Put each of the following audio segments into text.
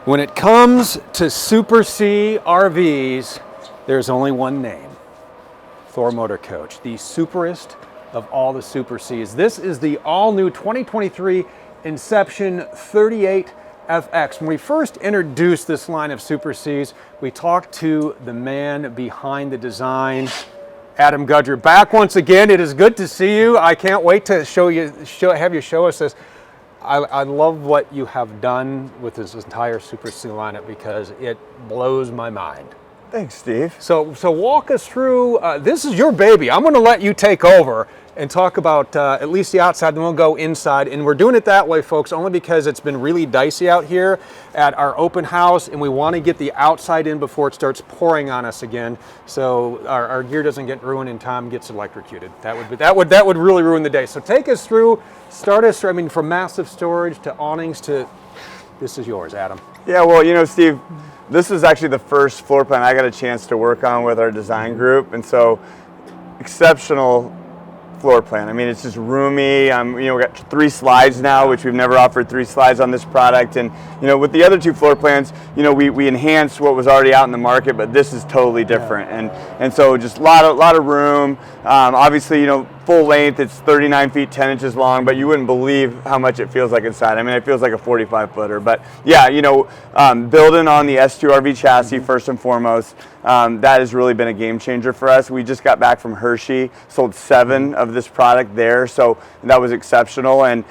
When it comes to Super C RVs, there's only one name, Thor Motor Coach, the superest of all the Super Cs. This is the all-new 2023 Inception 38FX. When we first introduced this line of Super Cs, we talked to the man behind the design, Adam Gudger. Back once again. It is good to see you. I can't wait to have you show us this. I love what you have done with this entire Super C lineup because it blows my mind. Thanks, Steve. So walk us through, this is your baby. I'm gonna let you take over and talk about at least the outside, then we'll go inside. And we're doing it that way, folks, only because it's been really dicey out here at our open house and we wanna get the outside in before it starts pouring on us again. So our gear doesn't get ruined and Tom gets electrocuted. That would really ruin the day. So take us through, start us, I mean, from massive storage to awnings to, this is yours, Adam. Yeah, well, you know, Steve, this is actually the first floor plan I got a chance to work on with our design group, and so exceptional floor plan. I mean, it's just roomy. You know, we got 3 slides now, which we've never offered 3 slides on this product. And you know, with the other 2 floor plans, you know, we enhanced what was already out in the market, but this is totally different. And so just a lot of room. Obviously, you know, full length, it's 39 feet 10 inches long, but you wouldn't believe how much it feels like inside. I mean, it feels like a 45 footer. But yeah, you know, building on the S2 RV chassis first and foremost, that has really been a game changer for us. We just got back from Hershey, sold 7 of this product there, so that was exceptional. And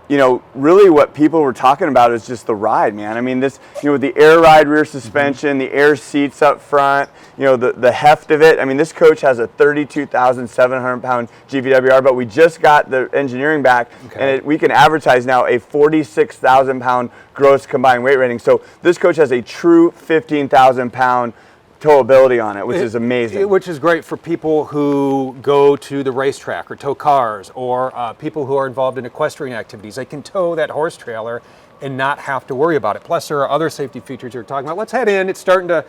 you know, really what people were talking about is just the ride, man. I mean, this, you know, with the air ride rear suspension, the air seats up front, you know, the heft of it. I mean, this coach has a 32,700 pound GVWR, but we just got the engineering back, and we can advertise now a 46,000 pound gross combined weight rating. So this coach has a true 15,000 pound towability on it, which is amazing. Which is great for people who go to the racetrack or tow cars, or people who are involved in equestrian activities. They can tow that horse trailer and not have to worry about it. Plus, there are other safety features you're talking about. Let's head in. It's starting to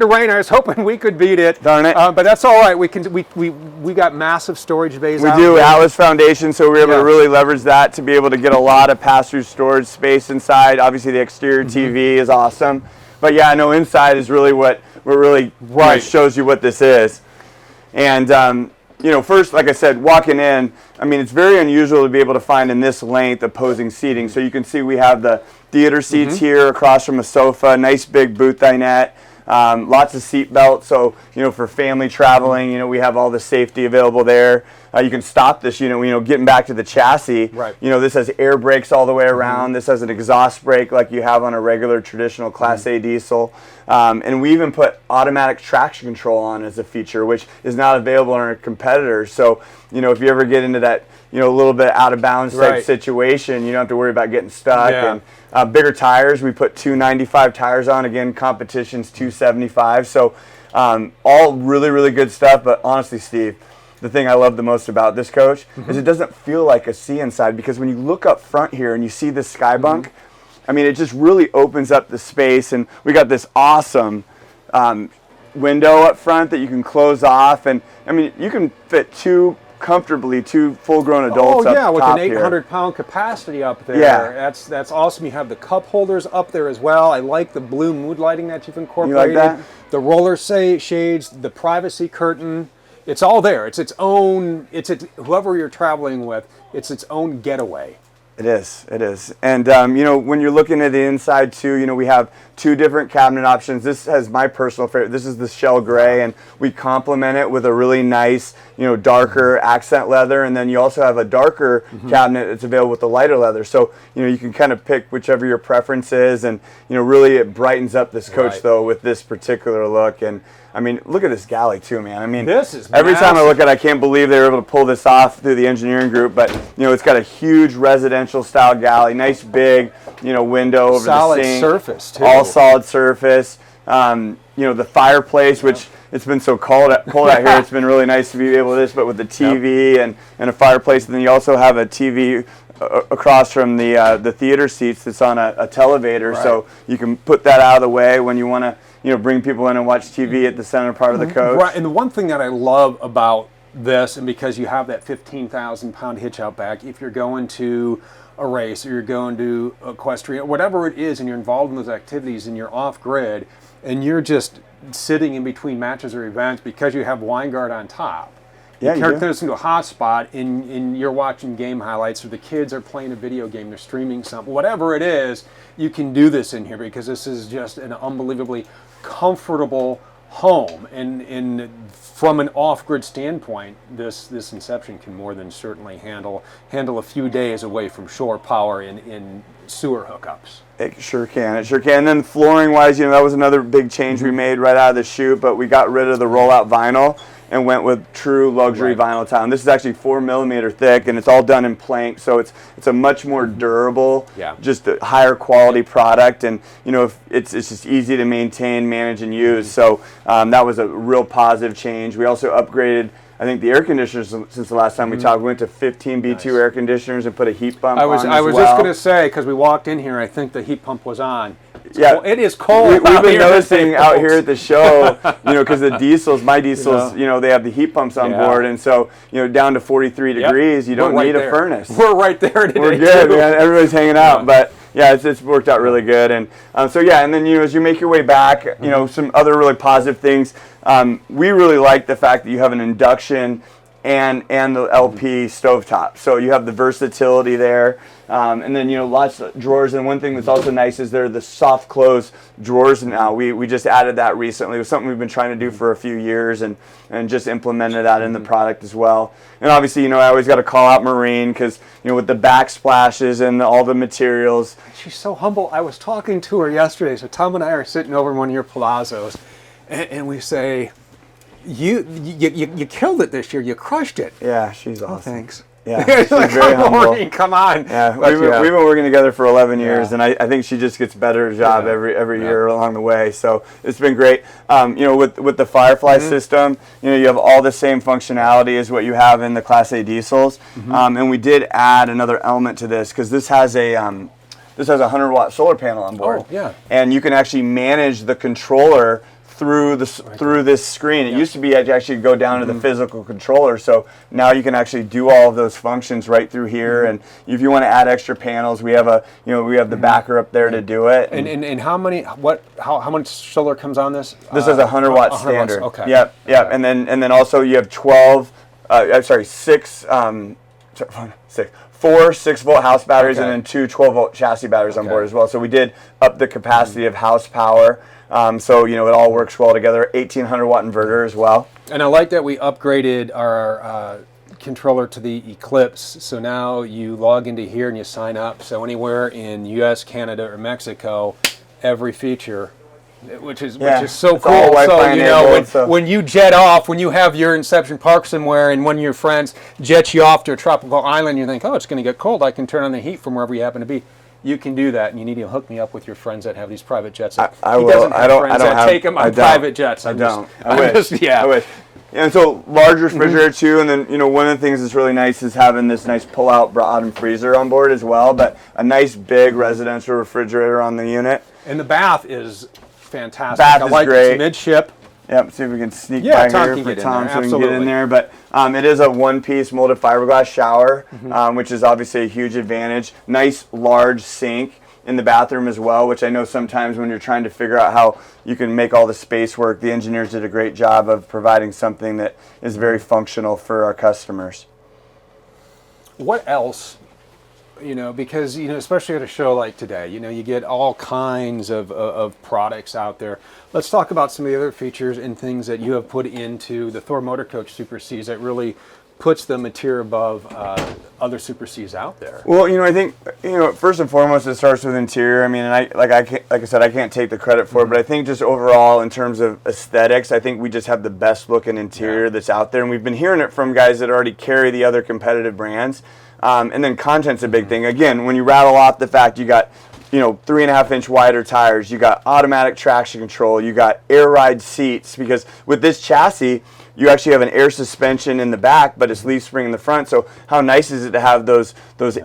rain. I was hoping we could beat it. Darn it. But that's all right. We got massive storage bays. We do Atlas Foundation, so we're able to really leverage that to be able to get a lot of pass-through storage space inside. Obviously, the exterior TV is awesome. But yeah, I know inside is really what really shows you what this is. And you know, first, like I said, walking in, I mean, it's very unusual to be able to find in this length opposing seating. So you can see we have the theater seats here across from a sofa, nice big booth dinette, lots of seat belts. So, you know, for family traveling, you know, we have all the safety available there. You can stop this, you know, getting back to the chassis. Right. You know, this has air brakes all the way around. This has an exhaust brake like you have on a regular traditional Class A diesel. And we even put automatic traction control on as a feature, which is not available on our competitors. So, you know, if you ever get into that, you know, a little bit out of bounds type situation, you don't have to worry about getting stuck. And bigger tires, we put 295 tires on. Again, competition's 275. So all really, really good stuff. But honestly, Steve, the thing I love the most about this coach is it doesn't feel like a C inside, because when you look up front here and you see this sky bunk, I mean, it just really opens up the space. And we got this awesome window up front that you can close off. And I mean, you can fit 2 full-grown adults up top. With an 800-pound capacity up there. Yeah. That's awesome. You have the cup holders up there as well. I like the blue mood lighting that you've incorporated. You like that? The roller shades, the privacy curtain. It's all there. It's its own, whoever you're traveling with, it's its own getaway. It is. And, you know, when you're looking at the inside too, you know, we have 2 different cabinet options. This has my personal favorite. This is the shell gray, and we complement it with a really nice, you know, darker accent leather. And then you also have a darker cabinet that's available with the lighter leather. So, you know, you can kind of pick whichever your preference is. And, you know, really it brightens up this coach though with this particular look. And I mean, look at this Galley too, man. I mean, this is every time I look at it, I can't believe they were able to pull this off through the engineering group. But, you know, it's got a huge residential style Galley, nice big, you know, window over the sink. Solid surface too. All solid surface. You know, the fireplace, which it's been so cold out here, it's been really nice to be able to do this, but with the TV and a fireplace. And then you also have a TV across from the theater seats that's on a televator, so you can put that out of the way when you want to, you know, bring people in and watch TV at the center part of the coach. Right, and the one thing that I love about this, and because you have that 15,000 pound hitch out back, if you're going to a race, or you're going to equestrian, whatever it is, and you're involved in those activities and you're off grid, and you're just sitting in between matches or events because you have WineGuard on top. Yeah, you turn this into a hotspot, and you're watching game highlights, or the kids are playing a video game, they're streaming something, whatever it is, you can do this in here because this is just an unbelievably comfortable home. And from an off-grid standpoint, this Inception can more than certainly handle a few days away from shore power in sewer hookups. It sure can. It sure can. And then flooring-wise, that was another big change we made right out of the chute, but we got rid of the rollout vinyl and went with true luxury vinyl tile. And this is actually 4 millimeter thick, and it's all done in plank, so it's a much more durable, just a higher quality product, and it's just easy to maintain, manage, and use. So that was a real positive change. We also upgraded, I think, the air conditioners since the last time we talked. We went to 15 B2 air conditioners and put a heat pump on as well. I was just going to say, because we walked in here, I think the heat pump was on. Yeah, it is cold. We've been noticing out here at the show, because the diesels, my diesels, they have the heat pumps on board, and so down to 43 degrees, you don't need a furnace. We're right there today. We're good, man. Everybody's hanging out, but yeah, it's worked out really good, and and then as you make your way back, some other really positive things. We really like the fact that you have an induction and the LP stovetop, so you have the versatility there. And then lots of drawers, and one thing that's also nice is they're the soft close drawers now. We just added that recently. It was something we've been trying to do for a few years, and just implemented that in the product as well. And obviously, I always got to call out Marine because with the backsplashes and all the materials. She's so humble. I was talking to her yesterday. So Tom and I are sitting over in one of your palazzos, and we say, You killed it this year. You crushed it. Yeah, she's awesome. Oh, thanks. Yeah, she's very humble. Come on. Yeah, we've been working together for 11 years, and I think she just gets better at her job every year along the way. So it's been great. With the Firefly system, you have all the same functionality as what you have in the Class A diesels, and we did add another element to this because this has a 100-watt solar panel on board. Oh, yeah. And you can actually manage the controller through this screen. It used to be you had to actually go down to the physical controller, so now you can actually do all of those functions right through here. And if you want to add extra panels, we have the backer up there to do it. And how much solar comes on this? This is a 100-watt standard. Okay. Yep. Okay. And then also you have 4 6-volt house batteries, and then 2 12-volt chassis batteries on board as well. So we did up the capacity of house power. So it all works well together. 1800-watt inverter as well. And I like that we upgraded our controller to the Eclipse. So now you log into here and you sign up. So anywhere in U.S., Canada, or Mexico, every feature, which is so cool. So when you jet off, when you have your Inception park somewhere, and one of your friends jets you off to a tropical island, you think, oh, it's going to get cold. I can turn on the heat from wherever you happen to be. You can do that, and you need to hook me up with your friends that have these private jets. I will. I don't take them on private jets. I wish. And so large refrigerator too, and then one of the things that's really nice is having this nice pull-out bottom freezer on board as well. But a nice big residential refrigerator on the unit. And the bath is fantastic. Bath is great. It's midship. Yep, see if we can sneak by Tom here for Tom so we can get in there. But it is a one-piece molded fiberglass shower, which is obviously a huge advantage. Nice, large sink in the bathroom as well, which I know sometimes when you're trying to figure out how you can make all the space work, the engineers did a great job of providing something that is very functional for our customers. What else? Because, especially at a show like today, you get all kinds of products out there. Let's talk about some of the other features and things that you have put into the Thor Motor Coach Super Cs that really puts them a tier above other Super Cs out there. Well, I think, first and foremost, it starts with interior. I mean, and like I said, I can't take the credit for it, but I think just overall, in terms of aesthetics, I think we just have the best looking interior that's out there. And we've been hearing it from guys that already carry the other competitive brands. And then content's a big thing. Again, when you rattle off the fact you got 3.5-inch wider tires, you got automatic traction control, you got air ride seats, because with this chassis, you actually have an air suspension in the back, but it's leaf spring in the front. So how nice is it to have those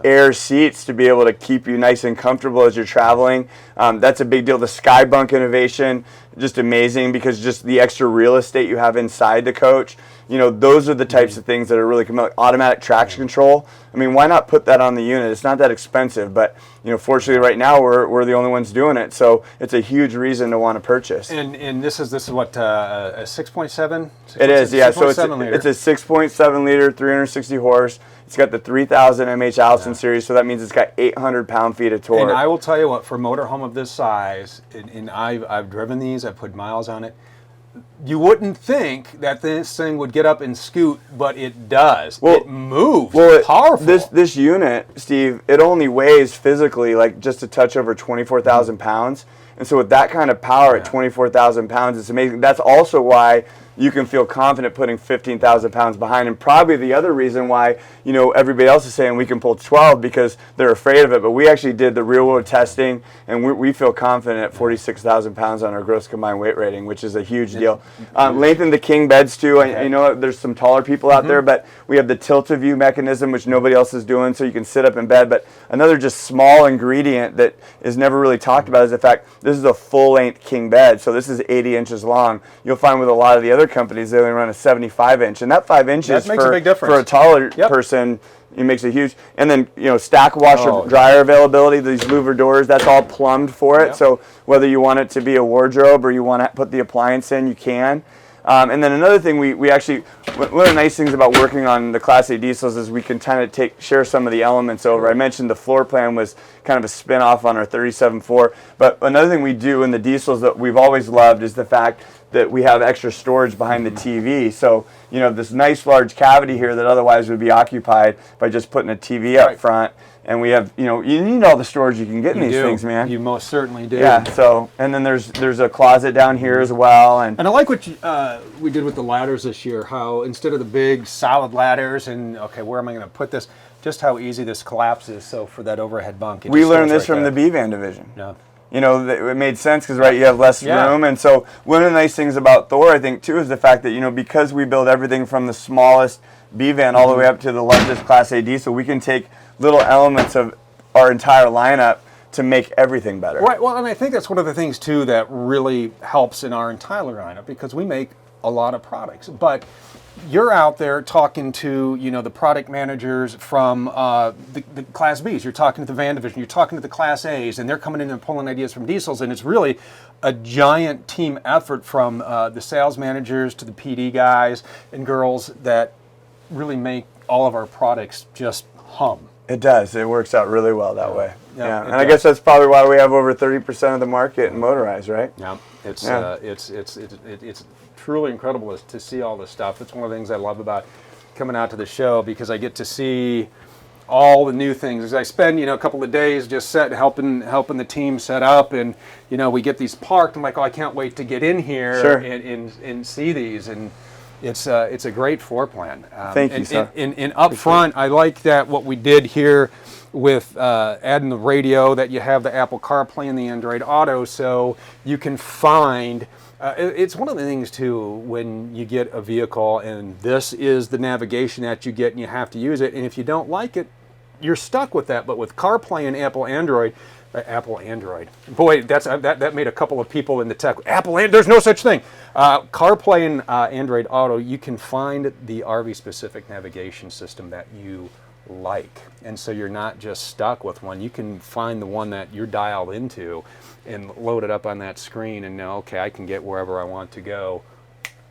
air seats to be able to keep you nice and comfortable as you're traveling? That's a big deal. The Skybunk innovation, just amazing, because just the extra real estate you have inside the coach those are the types of things that are really coming. Like automatic traction control. I mean, why not put that on the unit? It's not that expensive, but fortunately right now we're the only ones doing it, so it's a huge reason to want to purchase. And this is what a 6.7? It is, yeah. So it's a 6.7 liter, 360 horse. It's got the 3000 mH Allison series, so that means it's got 800 pound-feet of torque. And I will tell you what, for a motorhome of this size, and I've driven these, I've put miles on it. You wouldn't think that this thing would get up and scoot, but it does. Well, it moves. Well, it's powerful. This unit, Steve, it only weighs physically like just a touch over 24,000 pounds. And so with that kind of power at 24,000 pounds, it's amazing. That's also why you can feel confident putting 15,000 pounds behind. And probably the other reason why, everybody else is saying we can pull 12 because they're afraid of it. But we actually did the real world testing, and we feel confident at 46,000 pounds on our gross combined weight rating, which is a huge deal. Lengthen the king beds too. I know there's some taller people out there, but we have the tilt-a-view mechanism, which nobody else is doing, so you can sit up in bed. But another just small ingredient that is never really talked about is the fact this is a full-length king bed. So this is 80 inches long. You'll find with a lot of the other companies, they only run a 75 inch, and that 5 inches makes a big difference. For a taller person, it makes a huge. And then stack washer dryer availability. These louver doors, that's all plumbed for it. So whether you want it to be a wardrobe or you want to put the appliance in, you can. And then another thing, we actually, one of the nice things about working on the Class A diesels is we can kind of share some of the elements over. I mentioned the floor plan was kind of a spin-off on our 37.4, but another thing we do in the diesels that we've always loved is the fact that we have extra storage behind the TV. So, this nice large cavity here that otherwise would be occupied by just putting a TV up front. And we have, you need all the storage you can get in these things, man. You most certainly do. Yeah. So, and then there's a closet down here as well, and I like what we did with the ladders this year. How instead of the big solid ladders and where am I going to put this? Just how easy this collapses. So for that overhead bunk, we learned this from the B-van division. Yeah. It made sense because you have less room, and so one of the nice things about Thor, I think, too, is the fact that because we build everything from the smallest B-van all the way up to the largest Class A diesel, we can take little elements of our entire lineup to make everything better. Right. Well, and I think that's one of the things too that really helps in our entire lineup because we make a lot of products. But you're out there talking to the product managers from the Class Bs. You're talking to the van division. You're talking to the Class As, and they're coming in and pulling ideas from diesels. And it's really a giant team effort from the sales managers to the PD guys and girls that really make all of our products just hum. It does. It works out really well that way. Yeah. And I guess that's probably why we have over 30% of the market in motorized, right? Yeah. It's truly incredible to see all this stuff. It's one of the things I love about coming out to the show because I get to see all the new things. I spend a couple of days just helping the team set up, and we get these parked. I'm like, I can't wait to get in here and see these. And it's a great floor plan. Thank you, sir. And up front, I like that what we did here with adding the radio, that you have the Apple CarPlay and the Android Auto, so you can find. It's one of the things too when you get a vehicle and this is the navigation that you get and you have to use it, and if you don't like it, you're stuck with that. But with CarPlay and Apple Android, boy, that made a couple of people in the tech. There's no such thing. CarPlay and Android Auto, you can find the RV-specific navigation system that you like, and so you're not just stuck with one. You can find the one that you're dialed into and load it up on that screen and know, I can get wherever I want to go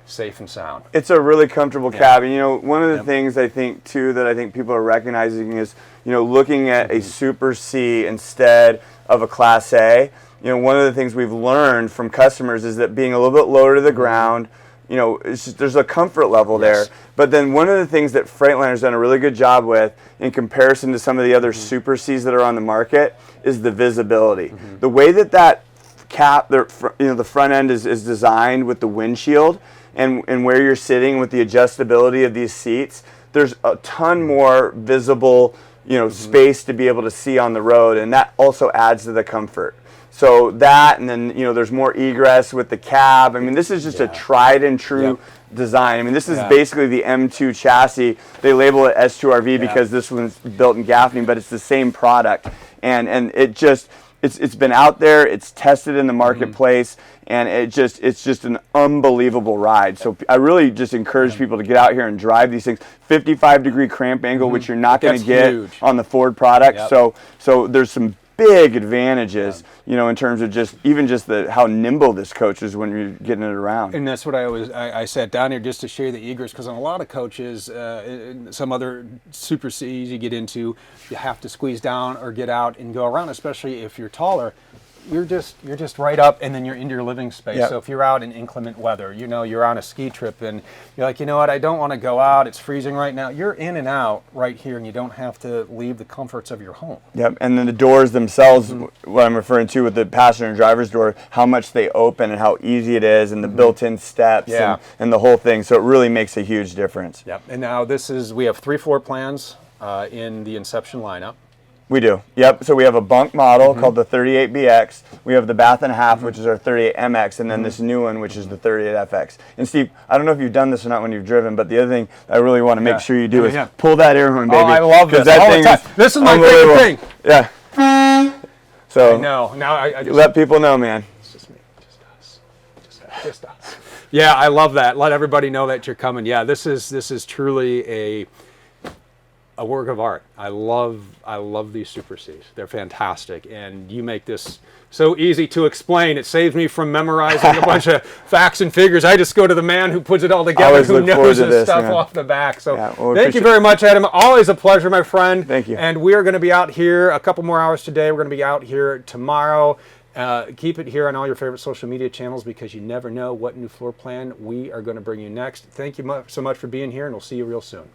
safe and sound. It's a really comfortable cabin. One of the things I think too that I think people are recognizing is looking at a Super C instead of a Class A. One of the things we've learned from customers is that being a little bit lower to the ground, there's a comfort level there. But then one of the things that Freightliner's done a really good job with in comparison to some of the other Super Cs that are on the market is the visibility. The way that cap, the front end is designed with the windshield and where you're sitting with the adjustability of these seats, there's a ton more visible space to be able to see on the road, and that also adds to the comfort. So that, and then there's more egress with the cab. I mean, this is just a tried and true design. I mean, this is basically the M2 chassis. They label it S2RV because this one's built in Gaffney, but it's the same product, and it just it's been out there, it's tested in the marketplace, and it's just an unbelievable ride. So I really just encourage people to get out here and drive these things. 55-degree cramp angle, which you're not going to get on the Ford product. So there's some big advantages, you know, in terms of just how nimble this coach is when you're getting it around. And that's what I sat down here just to share the egress, because on a lot of coaches, some other Super Cs you get into, you have to squeeze down or get out and go around, especially if you're taller. You're just right up, and then you're into your living space. Yep. So if you're out in inclement weather, you know, you're on a ski trip and you're like, you know what, I don't want to go out, it's freezing right now. You're in and out right here, and you don't have to leave the comforts of your home. Yep, and then the doors themselves, what I'm referring to with the passenger and driver's door, how much they open and how easy it is, and the built-in steps and the whole thing. So it really makes a huge difference. Yep, and now we have 3 floor plans in the Inception lineup. We do. Yep. So we have a bunk model called the 38BX. We have the bath and a half, which is our 38MX, and then this new one, which is the 38FX. And Steve, I don't know if you've done this or not when you've driven, but the other thing I really want to make sure you do is pull that air horn, baby. Oh, I love this. That thing This is my favorite thing. Yeah. So no, now I just let people know, man. It's just me, just us. Yeah, I love that. Let everybody know that you're coming. Yeah, this is truly a work of art. I love these Super Cs. They're fantastic, and you make this so easy to explain. It saves me from memorizing a bunch of facts and figures. I just go to the man who puts it all together, who knows this stuff off the back. So thank you very much, Adam. Always a pleasure, my friend. Thank you. And we are going to be out here a couple more hours today. We're going to be out here tomorrow. Keep it here on all your favorite social media channels, because you never know what new floor plan we are going to bring you next. Thank you so much for being here, and we'll see you real soon.